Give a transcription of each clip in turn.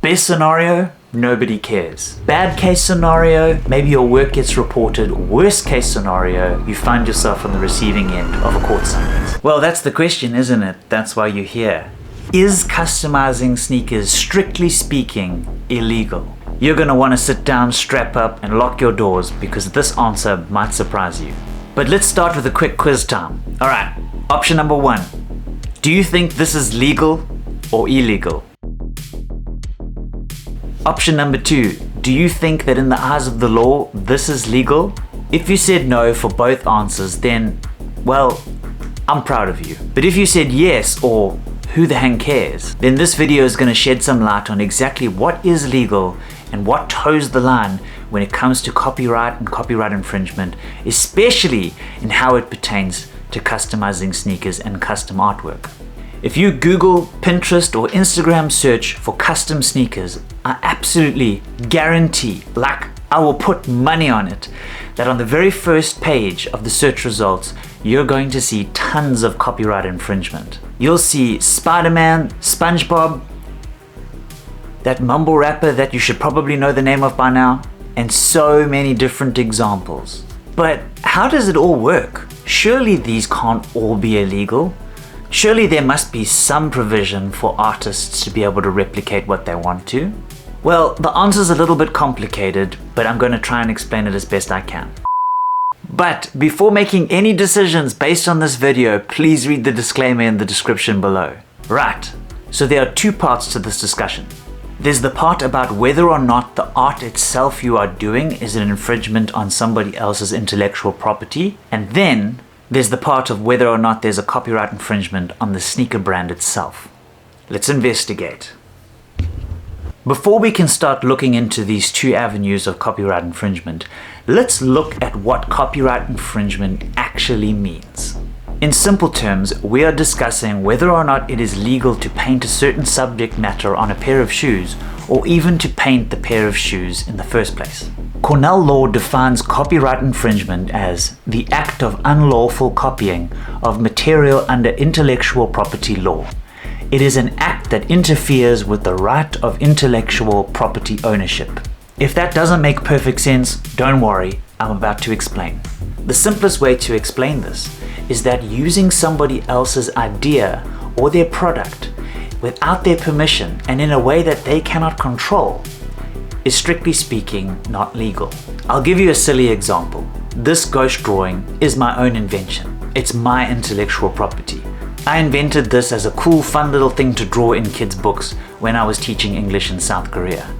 Best scenario, nobody cares. Bad case scenario, maybe your work gets reported. Worst case scenario, you find yourself on the receiving end of a court summons. Well, that's the question, isn't it? That's why you're here. Is customizing sneakers, strictly speaking, illegal? You're gonna wanna sit down, strap up, and lock your doors because this answer might surprise you. But let's start with a quick quiz time. Alright, option number 1. Do you think this is legal or illegal? Option number 2. Do you think that in the eyes of the law, this is legal? If you said no for both answers, then, well, I'm proud of you. But if you said yes or who the hell cares, then this video is going to shed some light on exactly what is legal and what toes the line when it comes to copyright and copyright infringement, especially in how it pertains to customizing sneakers and custom artwork. If you Google, Pinterest, or Instagram search for custom sneakers, I absolutely guarantee, like I will put money on it, that on the very first page of the search results, you're going to see tons of copyright infringement. You'll see Spider-Man, SpongeBob, that mumble rapper that you should probably know the name of by now, and so many different examples. But how does it all work? Surely these can't all be illegal. Surely there must be some provision for artists to be able to replicate what they want to. Well, the answer's a little bit complicated, but I'm going to try and explain it as best I can. But before making any decisions based on this video, please read the disclaimer in the description below. Right, so there are 2 parts to this discussion. There's the part about whether or not the art itself you are doing is an infringement on somebody else's intellectual property, and then there's the part of whether or not there's a copyright infringement on the sneaker brand itself. Let's investigate. Before we can start looking into these 2 avenues of copyright infringement, let's look at what copyright infringement actually means. In simple terms, we are discussing whether or not it is legal to paint a certain subject matter on a pair of shoes, or even to paint the pair of shoes in the first place. Cornell law defines copyright infringement as the act of unlawful copying of material under intellectual property law. It is an act that interferes with the right of intellectual property ownership. If that doesn't make perfect sense, don't worry, I'm about to explain. The simplest way to explain this is that using somebody else's idea or their product without their permission and in a way that they cannot control is, strictly speaking, not legal. I'll give you a silly example. This ghost drawing is my own invention. It's my intellectual property. I invented this as a cool, fun little thing to draw in kids' books when I was teaching English in South Korea.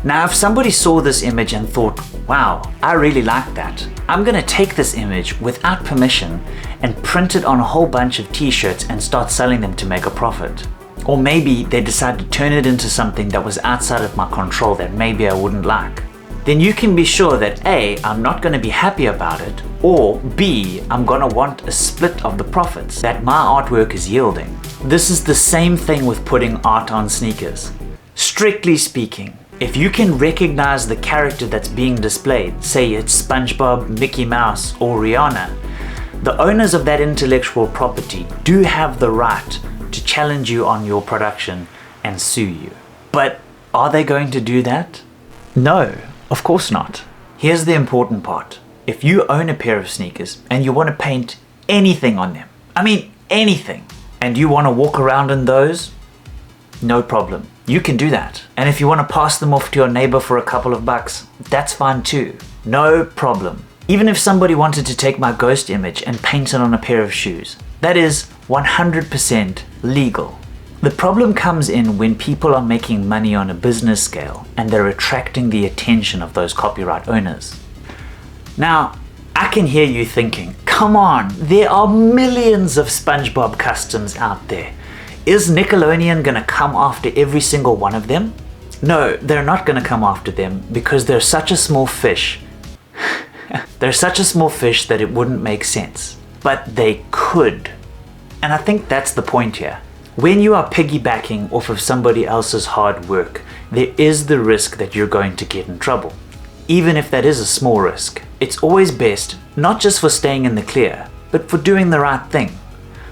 Now, if somebody saw this image and thought, wow, I really like that, I'm gonna take this image without permission and print it on a whole bunch of t-shirts and start selling them to make a profit. Or maybe they decide to turn it into something that was outside of my control that maybe I wouldn't like. Then you can be sure that A, I'm not gonna be happy about it, or B, I'm gonna want a split of the profits that my artwork is yielding. This is the same thing with putting art on sneakers. Strictly speaking, if you can recognize the character that's being displayed, say it's SpongeBob, Mickey Mouse, or Rihanna, the owners of that intellectual property do have the right to challenge you on your production and sue you. But are they going to do that? No, of course not. Here's the important part. If you own a pair of sneakers and you want to paint anything on them, I mean anything, and you want to walk around in those, no problem. You can do that. And if you want to pass them off to your neighbor for a couple of bucks, that's fine too. No problem. Even if somebody wanted to take my ghost image and paint it on a pair of shoes, that is 100% legal. The problem comes in when people are making money on a business scale and they're attracting the attention of those copyright owners. Now, I can hear you thinking, come on, there are millions of SpongeBob customs out there. Is Nickelodeon gonna come after every single one of them? No, they're not gonna come after them because they're such a small fish. They're such a small fish that it wouldn't make sense. But they could. And I think that's the point here. When you are piggybacking off of somebody else's hard work, there is the risk that you're going to get in trouble. Even if that is a small risk, it's always best, not just for staying in the clear, but for doing the right thing,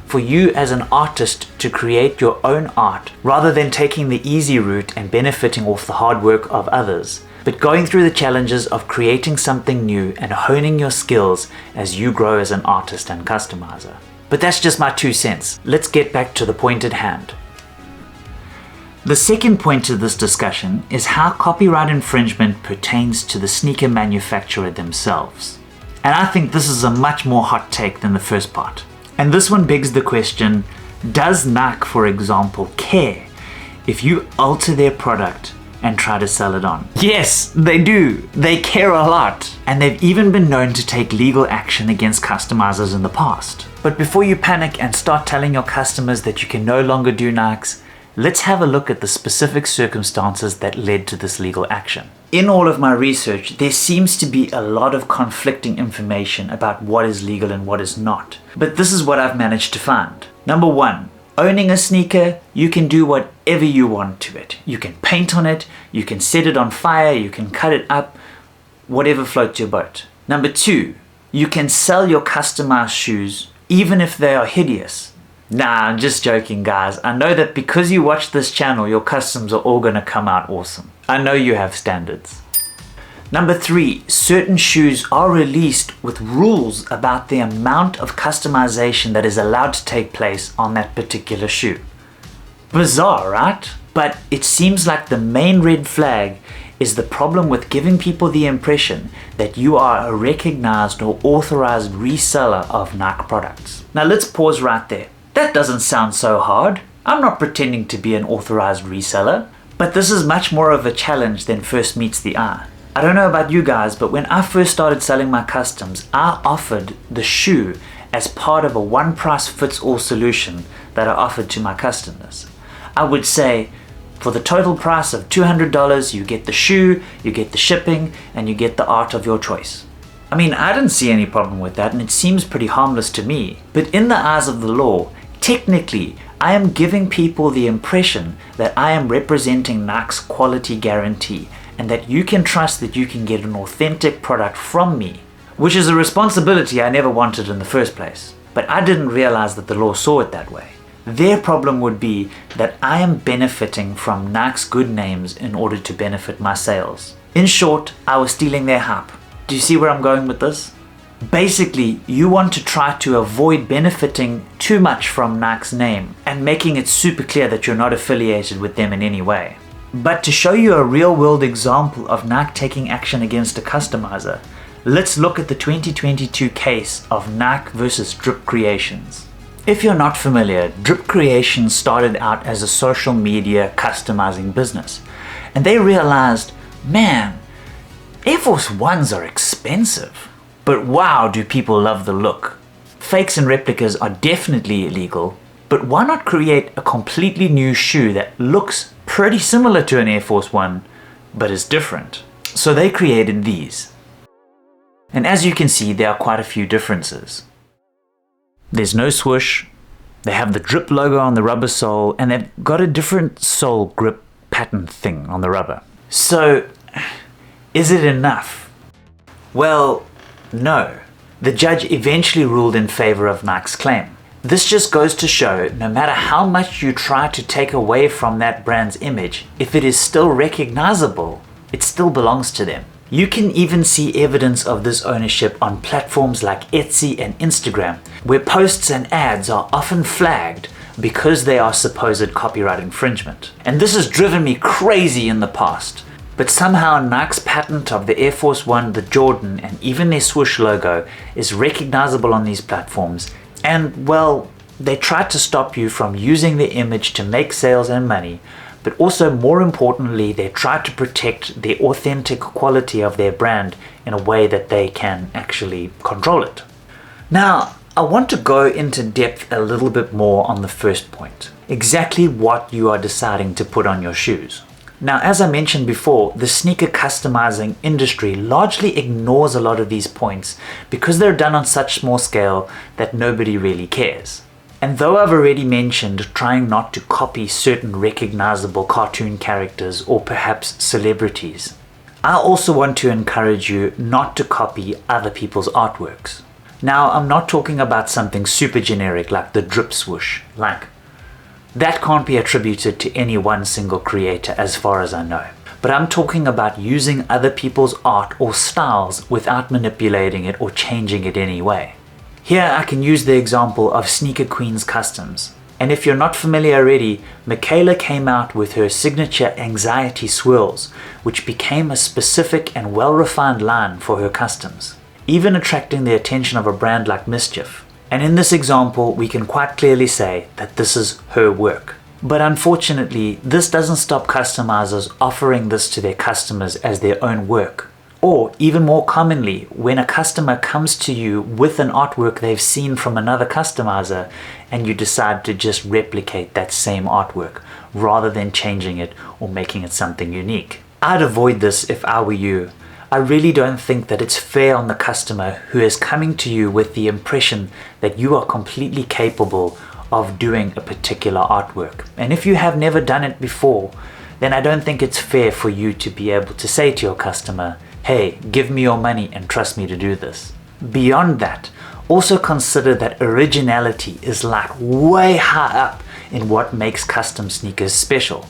for you as an artist to create your own art rather than taking the easy route and benefiting off the hard work of others, but going through the challenges of creating something new and honing your skills as you grow as an artist and customizer. But that's just my 2 cents. Let's get back to the point at hand. The second point to this discussion is how copyright infringement pertains to the sneaker manufacturer themselves. And I think this is a much more hot take than the first part. And this one begs the question, does Nike, for example, care if you alter their product and try to sell it on? Yes, they do. They care a lot. And they've even been known to take legal action against customizers in the past. But before you panic and start telling your customers that you can no longer do Nikes, let's have a look at the specific circumstances that led to this legal action. In all of my research, there seems to be a lot of conflicting information about what is legal and what is not. But this is what I've managed to find. Number 1, owning a sneaker, you can do whatever you want to it. You can paint on it, you can set it on fire, you can cut it up, whatever floats your boat. Number 2, you can sell your customized shoes even if they are hideous. Nah, I'm just joking, guys. I know that because you watch this channel, your customs are all gonna come out awesome. I know you have standards. Number 3, certain shoes are released with rules about the amount of customization that is allowed to take place on that particular shoe. Bizarre, right? But it seems like the main red flag is the problem with giving people the impression that you are a recognized or authorized reseller of Nike products. Now let's pause right there. That doesn't sound so hard. I'm not pretending to be an authorized reseller, but this is much more of a challenge than first meets the eye. I don't know about you guys, but when I first started selling my customs, I offered the shoe as part of a one-price-fits-all solution that I offered to my customers. I would say, for the total price of $200, you get the shoe, you get the shipping, and you get the art of your choice. I mean, I didn't see any problem with that, and it seems pretty harmless to me. But in the eyes of the law, technically, I am giving people the impression that I am representing Nike's quality guarantee and that you can trust that you can get an authentic product from me, which is a responsibility I never wanted in the first place. But I didn't realize that the law saw it that way. Their problem would be that I am benefiting from Nike's good names in order to benefit my sales. In short, I was stealing their hype. Do you see where I'm going with this? Basically, you want to try to avoid benefiting too much from Nike's name and making it super clear that you're not affiliated with them in any way. But to show you a real-world example of Nike taking action against a customizer, let's look at the 2022 case of Nike versus Drip Creationz. If you're not familiar, Drip Creationz started out as a social media customizing business, and they realized, man, Air Force Ones are expensive. But wow, do people love the look. Fakes and replicas are definitely illegal, but why not create a completely new shoe that looks pretty similar to an Air Force One, but is different? So they created these. And as you can see, there are quite a few differences. There's no swoosh, they have the Drip logo on the rubber sole, and they've got a different sole grip pattern thing on the rubber. So, is it enough? Well, no. The judge eventually ruled in favor of Nike's claim. This just goes to show, no matter how much you try to take away from that brand's image, if it is still recognizable, it still belongs to them. You can even see evidence of this ownership on platforms like Etsy and Instagram, where posts and ads are often flagged because they are supposed copyright infringement. And this has driven me crazy in the past. But somehow Nike's patent of the Air Force One, the Jordan, and even their swoosh logo is recognizable on these platforms. And well, they tried to stop you from using their image to make sales and money, but also more importantly, they tried to protect the authentic quality of their brand in a way that they can actually control it. Now, I want to go into depth a little bit more on the first point. Exactly what you are deciding to put on your shoes. Now, as I mentioned before, the sneaker customizing industry largely ignores a lot of these points because they're done on such small scale that nobody really cares. And though I've already mentioned trying not to copy certain recognizable cartoon characters or perhaps celebrities, I also want to encourage you not to copy other people's artworks. Now, I'm not talking about something super generic like the drip swoosh. Like, that can't be attributed to any one single creator as far as I know. But I'm talking about using other people's art or styles without manipulating it or changing it any way. Here I can use the example of Sneaker Queen's Customs. And if you're not familiar already, Michaela came out with her signature Anxiety Swirls, which became a specific and well-refined line for her customs, even attracting the attention of a brand like Mischief. And in this example, we can quite clearly say that this is her work. But unfortunately, this doesn't stop customizers offering this to their customers as their own work. Or even more commonly, when a customer comes to you with an artwork they've seen from another customizer and you decide to just replicate that same artwork rather than changing it or making it something unique. I'd avoid this if I were you. I really don't think that it's fair on the customer who is coming to you with the impression that you are completely capable of doing a particular artwork. And if you have never done it before, then I don't think it's fair for you to be able to say to your customer, hey, give me your money and trust me to do this. Beyond that, also consider that originality is like way high up in what makes custom sneakers special.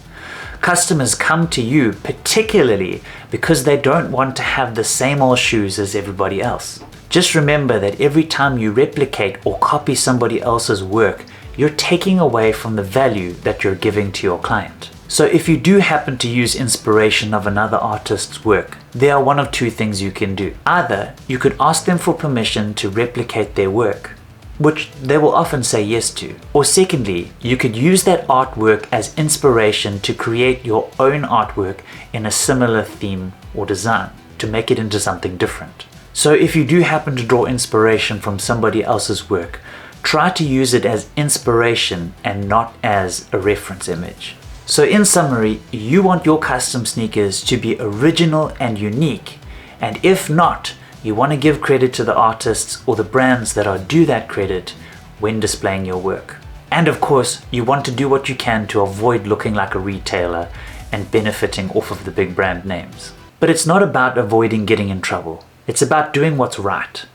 Customers come to you particularly because they don't want to have the same old shoes as everybody else. Just remember that every time you replicate or copy somebody else's work, you're taking away from the value that you're giving to your client. So if you do happen to use inspiration of another artist's work, there are one of two things you can do. Either you could ask them for permission to replicate their work, which they will often say yes to. Or secondly, you could use that artwork as inspiration to create your own artwork in a similar theme or design to make it into something different. So if you do happen to draw inspiration from somebody else's work, try to use it as inspiration and not as a reference image. So in summary, you want your custom sneakers to be original and unique, and if not, you want to give credit to the artists or the brands that are due that credit when displaying your work. And of course, you want to do what you can to avoid looking like a retailer and benefiting off of the big brand names. But it's not about avoiding getting in trouble. It's about doing what's right.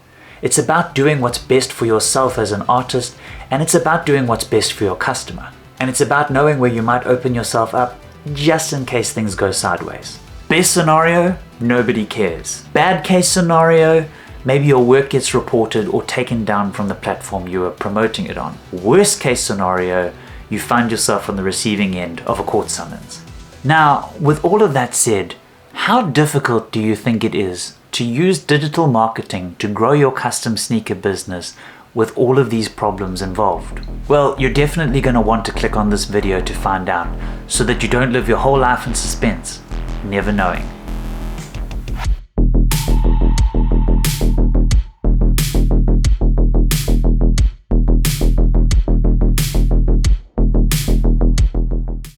It's about doing what's best for yourself as an artist, and it's about doing what's best for your customer. And it's about knowing where you might open yourself up just in case things go sideways. Best scenario, nobody cares. Bad case scenario, maybe your work gets reported or taken down from the platform you are promoting it on. Worst case scenario, you find yourself on the receiving end of a court summons. Now, with all of that said, how difficult do you think it is to use digital marketing to grow your custom sneaker business with all of these problems involved? Well, you're definitely going to want to click on this video to find out, so that you don't live your whole life in suspense, never knowing.